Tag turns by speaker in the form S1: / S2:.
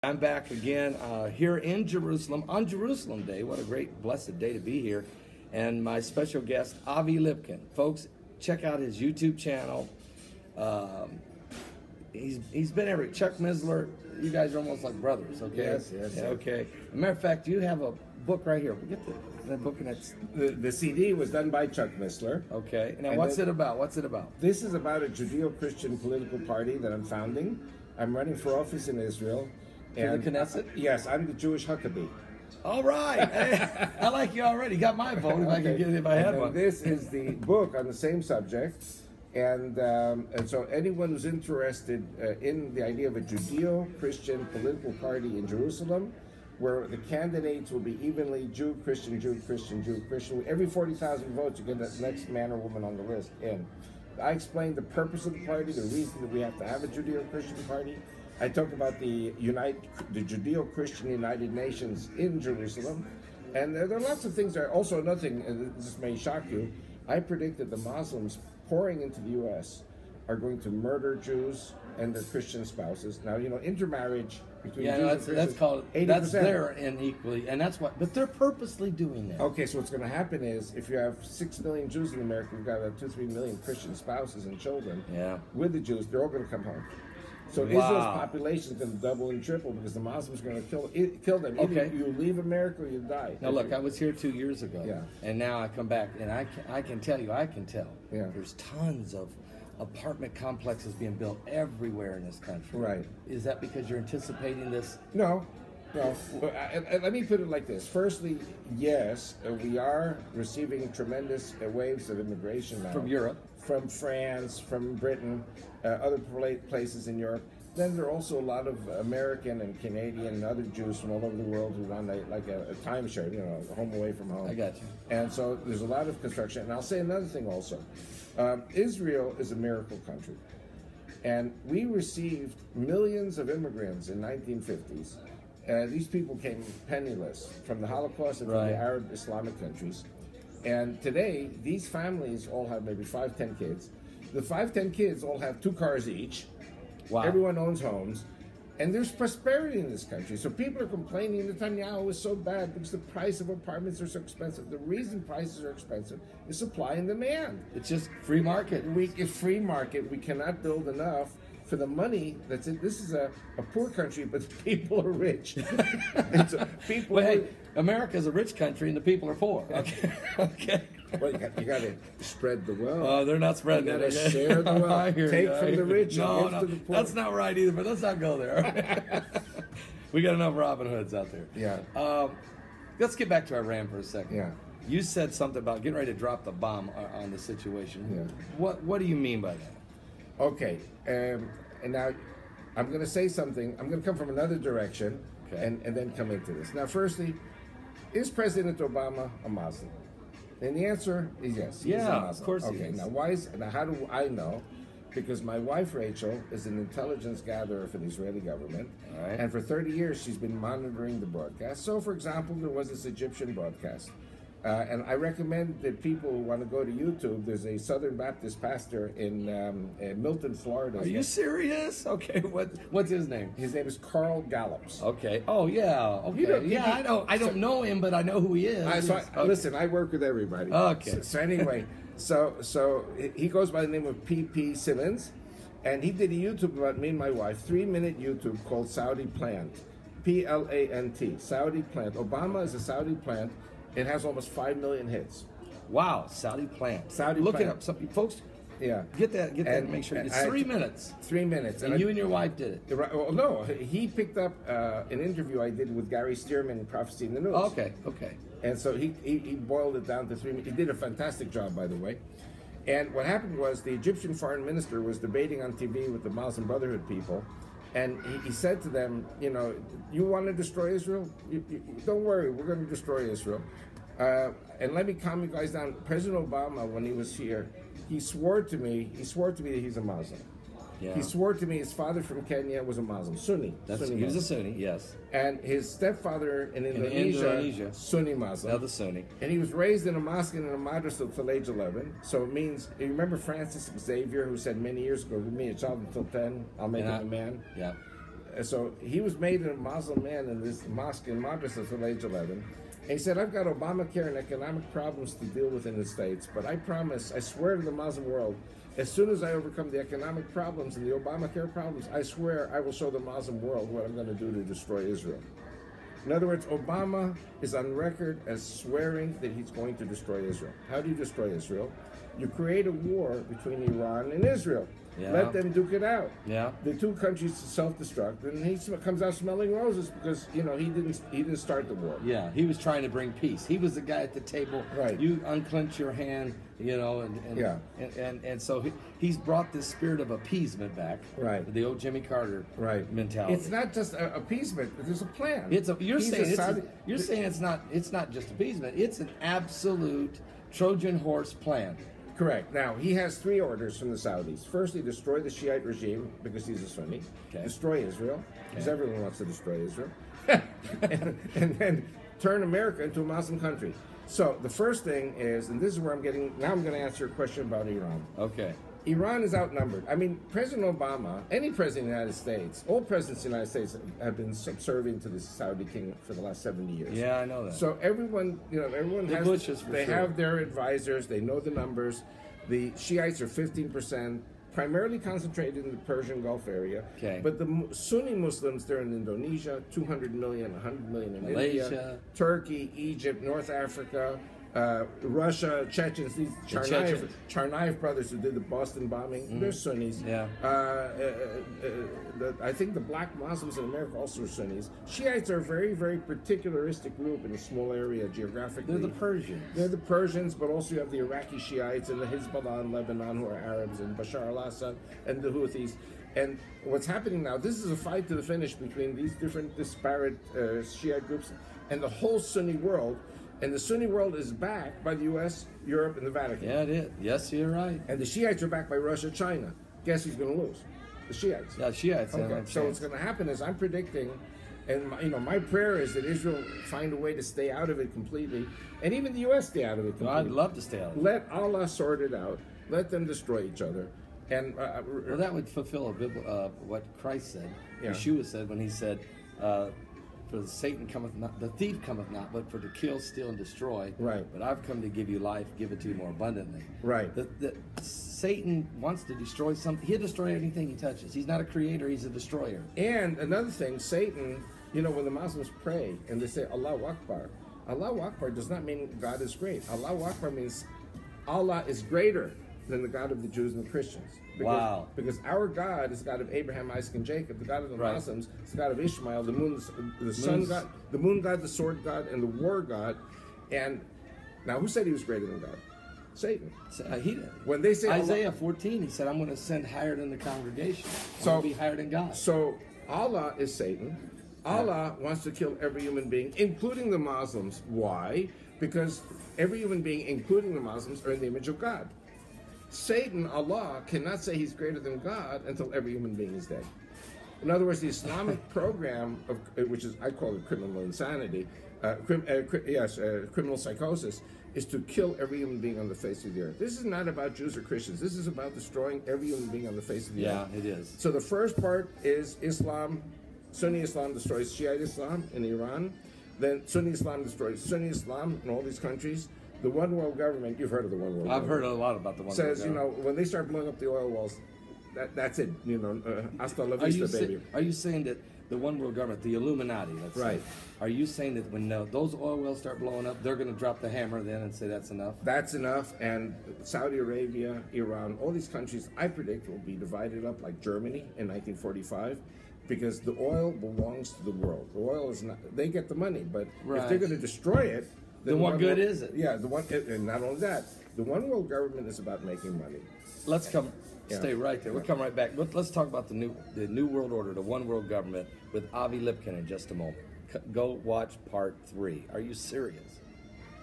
S1: I'm back again here in Jerusalem on Jerusalem Day. What a great, blessed day to be here. And my special guest, Avi Lipkin. Folks, check out his YouTube channel. He's been every Chuck Missler. You guys are almost like brothers, okay?
S2: Yes.
S1: Yeah, okay. As a matter of fact, you have a book right here. Get the book, and it's
S2: the CD was done by Chuck Missler.
S1: Okay. Now, what's it about? What's it about?
S2: This is about a Judeo-Christian political party that I'm founding. I'm running for office in Israel.
S1: And the Knesset?
S2: Yes, I'm the Jewish Huckabee.
S1: All right. Hey, I like you already. Got my vote if I could get it if I had one.
S2: This is the book on the same subject. And so anyone who's interested in the idea of a Judeo-Christian political party in Jerusalem, where the candidates will be evenly Jew, Christian, Jew, Christian, Jew, Christian. Every 40,000 votes, you get the next man or woman on the list in. I explained the purpose of the party, the reason that we have to have a Judeo-Christian party. I talk about the Judeo-Christian United Nations in Jerusalem. And there are lots of things there. Also, another thing, and this may shock you, I predict that the Muslims pouring into the U.S. are going to murder Jews and their Christian spouses. Now, you know, intermarriage between Jews and Christians,
S1: that's called
S2: 80%.
S1: That's there and equally, and that's what. But they're purposely doing that.
S2: Okay, so what's going to happen is, if you have 6 million Jews in America, you've got 2-3 million Christian spouses and children.
S1: Yeah.
S2: With the Jews, they're all going to come home. So Israel's population is going to double and triple because the Muslims are going to kill them. Either you leave America or you die.
S1: Now look, I was here 2 years ago,
S2: Yeah.
S1: and now I come back, and I can tell,
S2: Yeah.
S1: there's tons of apartment complexes being built everywhere in this country.
S2: Right.
S1: Is that because you're anticipating this?
S2: No. Let me put it like this. Firstly, yes, we are receiving tremendous waves of immigration now.
S1: From Europe.
S2: From France, from Britain, other places in Europe. Then there are also a lot of American and Canadian and other Jews from all over the world who run a timeshare, you know, a home away from home.
S1: I got you.
S2: And so there's a lot of construction. And I'll say another thing also. Israel is a miracle country. And we received millions of immigrants in 1950s. These people came penniless from the Holocaust and from the Arab Islamic countries. And today, these families all have maybe 5-10 kids. The 5-10 kids all have 2 cars each.
S1: Wow.
S2: Everyone owns homes. And there's prosperity in this country. So people are complaining Netanyahu is so bad because the price of apartments are so expensive. The reason prices are expensive is supply and demand.
S1: It's just free market.
S2: It's free market. We cannot build enough for the money that's in. This is a poor country, but the people are rich.
S1: America's a rich country and the people are poor. Okay. Okay.
S2: Well, you got to spread the wealth.
S1: They're not spreading
S2: it.
S1: You
S2: got to share the wealth. Take from the rich and give to the poor.
S1: That's not right either, but let's not go there. We got enough Robin Hoods out there.
S2: Yeah.
S1: Let's get back to Iran for a second.
S2: Yeah.
S1: You said something about getting ready to drop the bomb on the situation.
S2: Yeah.
S1: What do you mean by that?
S2: Okay. And now I'm going to say something. I'm going to come from another direction and then come into this. Now, firstly, is President Obama a Muslim? And the answer is yes. He's a Muslim.
S1: Of course he is.
S2: Now how do I know? Because my wife, Rachel, is an intelligence gatherer for the Israeli government.
S1: All right.
S2: And for 30 years, she's been monitoring the broadcast. So, for example, there was this Egyptian broadcast. And I recommend that people who want to go to YouTube, there's a Southern Baptist pastor in Milton, Florida.
S1: Are you serious? Okay, what's his name?
S2: His name is Carl Gallups.
S1: Okay. Oh, yeah. Okay. I don't know him, but I know who he is.
S2: Listen, I work with everybody.
S1: Okay.
S2: So anyway, so he goes by the name of P.P. Simmons, and he did a YouTube about me and my wife, 3-minute YouTube called Saudi Plant, P-L-A-N-T, Saudi Plant. Obama is a Saudi plant. It has almost 5 million hits.
S1: Wow, Saudi plant.
S2: Look
S1: it up. Some folks, get that, and make sure. It's 3 minutes.
S2: 3 minutes.
S1: And you and your wife did it.
S2: Well, no, he picked up an interview I did with Gary Stearman in Prophecy in the News.
S1: Okay.
S2: And so he boiled it down to 3 minutes. He did a fantastic job, by the way. And what happened was the Egyptian foreign minister was debating on TV with the Muslim Brotherhood people. And he said to them, you know, you want to destroy Israel? Don't worry, we're going to destroy Israel. And let me calm you guys down. President Obama, when he was here, he swore to me that he's a Muslim.
S1: Yeah.
S2: He swore to me his father from Kenya was a Muslim, Sunni.
S1: He was a Sunni, yes.
S2: And his stepfather in Indonesia, Sunni Muslim.
S1: Another Sunni.
S2: And he was raised in a mosque and in a madrasa till age 11. So it means, you remember Francis Xavier, who said many years ago, give me a child until 10, I'll make him a man?
S1: Yeah.
S2: so he was made a Muslim man in this mosque in Madrasa till age 11. And he said, I've got Obamacare and economic problems to deal with in the States, but I promise, I swear to the Muslim world, as soon as I overcome the economic problems and the Obamacare problems, I swear I will show the Muslim world what I'm going to do to destroy Israel. In other words, Obama is on record as swearing that he's going to destroy Israel. How do you destroy Israel? You create a war between Iran and Israel.
S1: Yeah.
S2: Let them duke it out.
S1: Yeah.
S2: The two countries self-destruct, and he comes out smelling roses because he didn't start the war.
S1: Yeah, he was trying to bring peace. He was the guy at the table.
S2: Right.
S1: You unclench your hand, and so he's brought this spirit of appeasement back.
S2: Right.
S1: The old Jimmy Carter mentality.
S2: It's not just appeasement. There's a plan.
S1: You're saying it's not just appeasement. It's an absolute Trojan horse plan.
S2: Correct. Now, he has three orders from the Saudis. Firstly, destroy the Shiite regime because he's a Sunni. Okay. Destroy Israel because everyone wants to destroy Israel. and then turn America into a Muslim country. So the first thing is, and this is where I'm going to answer your question about Iran.
S1: Okay.
S2: Iran is outnumbered. I mean, President Obama, any president of the United States, all presidents of the United States have been subservient to the Saudi king for the last 70 years.
S1: Yeah, I know that.
S2: So everyone have their advisors. They know the numbers. The Shiites are 15%, primarily concentrated in the Persian Gulf area.
S1: Okay.
S2: But the Sunni Muslims, they're in Indonesia, 200 million, 100 million in
S1: Malaysia,
S2: India, Turkey, Egypt, North Africa, Russia, Chechens, these Tsarnaev brothers who did the Boston bombing, they're Sunnis.
S1: Yeah.
S2: I think the black Muslims in America also are Sunnis. Shiites are a very, very particularistic group in a small area geographically.
S1: They're the Persians.
S2: They're the Persians, but also you have the Iraqi Shiites and the Hezbollah in Lebanon who are Arabs, and Bashar al-Assad and the Houthis. And what's happening now, this is a fight to the finish between these different disparate Shiite groups and the whole Sunni world. And the Sunni world is backed by the U.S., Europe, and the Vatican.
S1: Yeah, it is. Yes, you're right.
S2: And the Shiites are backed by Russia, China. Guess who's going to lose? The Shiites.
S1: Yeah, Shiites.
S2: Okay. So what's going to happen is I'm predicting, and my prayer is that Israel find a way to stay out of it completely, and even the U.S. stay out of it completely.
S1: Well, I'd love to stay out of it.
S2: Let Allah sort it out. Let them destroy each other. And
S1: well, that would fulfill what Christ said.
S2: Yeah.
S1: Yeshua said when he said, "For Satan cometh not, the thief cometh not, but for to kill, steal, and destroy.
S2: Right.
S1: But I've come to give you life, give it to you more abundantly."
S2: Right.
S1: Satan wants to destroy something. He'll destroy anything he touches. He's not a creator; he's a destroyer.
S2: And another thing, Satan. When the Muslims pray and they say Allahu Akbar, Allahu Akbar does not mean God is great. Allahu Akbar means Allah is greater than the God of the Jews and the Christians. Because our God is the God of Abraham, Isaac, and Jacob. The God of the Muslims is the God of Ishmael, the moon, the sun God, the moon God, the sword God, and the war God. And now, who said he was greater than God? Satan.
S1: He did.
S2: When they say
S1: Isaiah 14, he said, "I'm going to send higher than the congregation. I'm going to be higher than God."
S2: So Allah is Satan. Allah wants to kill every human being, including the Muslims. Why? Because every human being, including the Muslims, are in the image of God. Satan, Allah, cannot say he's greater than God until every human being is dead. In other words, the Islamic program, which is, I call it criminal insanity, criminal psychosis, is to kill every human being on the face of the earth. This is not about Jews or Christians. This is about destroying every human being on the face of the earth.
S1: Yeah, it is.
S2: So the first part is Islam. Sunni Islam destroys Shiite Islam in Iran. Then Sunni Islam destroys Sunni Islam in all these countries. The one world government, you've heard of the one world government.
S1: I've heard a lot about the one
S2: world
S1: government.
S2: Says, when they start blowing up the oil wells, that's it. Hasta la vista, baby.
S1: Are you saying that the one world government, the Illuminati, let's say, are you saying that when those oil wells start blowing up, they're going to drop the hammer then and say that's enough?
S2: That's enough. And Saudi Arabia, Iran, all these countries, I predict, will be divided up like Germany in 1945. Because the oil belongs to the world. The oil is not, they get the money, but if they're going to destroy it,
S1: then what good is it?
S2: Yeah, and not only that, the one world government is about making money.
S1: Let's stay right there. We'll come right back. Let's talk about the new world order, the one world government with Avi Lipkin in just a moment. Go watch part 3. Are you serious?